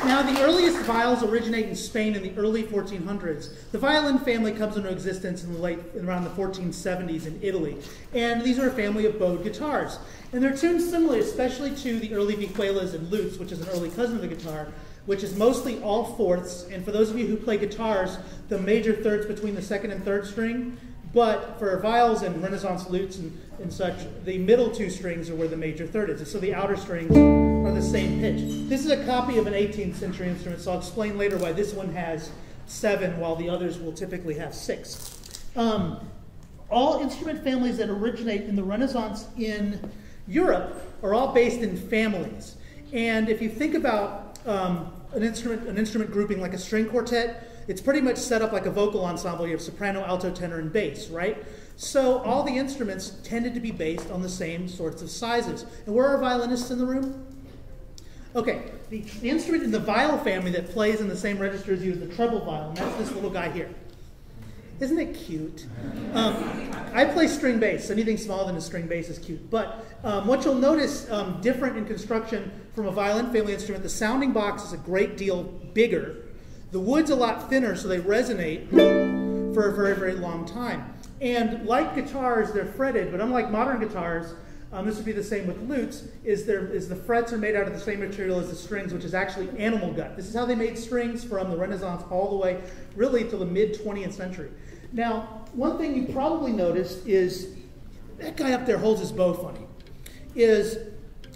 Now, the earliest viols originate in Spain in the early 1400s. The violin family comes into existence in around the 1470s in Italy. And these are a family of bowed guitars. And they're tuned similarly, especially to the early vihuelas and lutes, which is an early cousin of the guitar, which is mostly all fourths. And for those of you who play guitars, the major thirds between the second and third string. But for viols and Renaissance lutes and such, the middle two strings are where the major third is. And so the outer strings are the same pitch. This is a copy of an 18th century instrument, so I'll explain later why this one has 7, while the others will typically have 6. All instrument families that originate in the Renaissance in Europe are all based in families. And if you think about an instrument grouping like a string quartet, it's pretty much set up like a vocal ensemble. You have soprano, alto, tenor, and bass, right? So all the instruments tended to be based on the same sorts of sizes. And where are violinists in the room? Okay, the instrument in the viol family that plays in the same register as you is the treble viol, and that's this little guy here. Isn't it cute? I play string bass. Anything smaller than a string bass is cute. But what you'll notice different in construction from a violin family instrument, the sounding box is a great deal bigger. The wood's a lot thinner, so they resonate for a very, very long time. And like guitars, they're fretted, but unlike modern guitars, this would be the same with lutes, is the frets are made out of the same material as the strings, which is actually animal gut. This is how they made strings from the Renaissance all the way, really, to the mid-20th century. Now, one thing you probably noticed is that guy up there holds his bow funny. If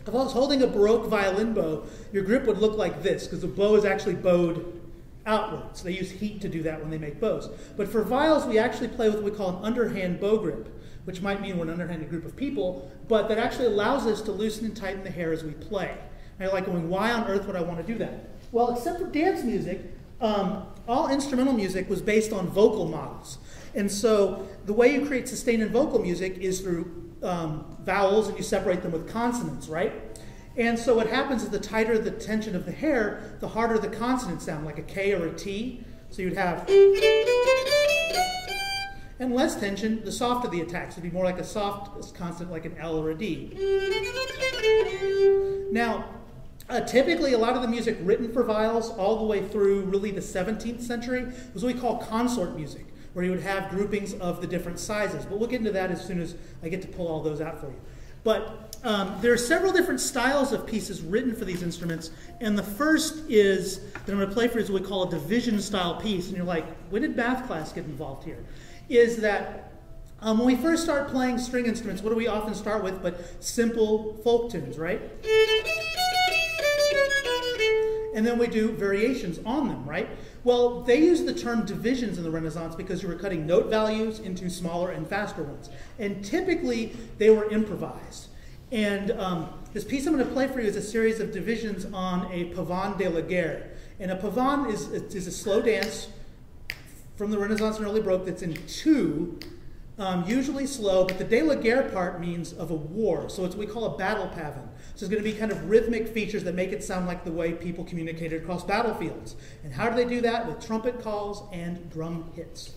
I was holding a Baroque violin bow, your grip would look like this, because the bow is actually bowed outwards. They use heat to do that when they make bows. But for viols, we actually play with what we call an underhand bow grip, which might mean we're an underhanded group of people, but that actually allows us to loosen and tighten the hair as we play. And you're like going, why on earth would I want to do that? Well, except for dance music, all instrumental music was based on vocal models. And so the way you create sustained in vocal music is through vowels, and you separate them with consonants, right? And so what happens is the tighter the tension of the hair, the harder the consonants sound, like a K or a T. So you'd have, and less tension, the softer the attacks. It'd be more like a soft consonant, like an L or a D. Now, typically a lot of the music written for viols all the way through really the 17th century was what we call consort music, where you would have groupings of the different sizes. But we'll get into that as soon as I get to pull all those out for you. But there are several different styles of pieces written for these instruments, and the first is, that I'm going to play for you, is what we call a division style piece. And you're like, when did math class get involved here? Is that when we first start playing string instruments, what do we often start with but simple folk tunes, right? And then we do variations on them, right? Well, they used the term divisions in the Renaissance because you were cutting note values into smaller and faster ones. And typically, they were improvised. And this piece I'm going to play for you is a series of divisions on a Pavane de la Guerre. And a Pavane is a slow dance from the Renaissance and early Baroque that's in 2, usually slow, but the de la Guerre part means of a war. So it's what we call a battle pavane. So it's going to be kind of rhythmic features that make it sound like the way people communicated across battlefields. And how do they do that? With trumpet calls and drum hits.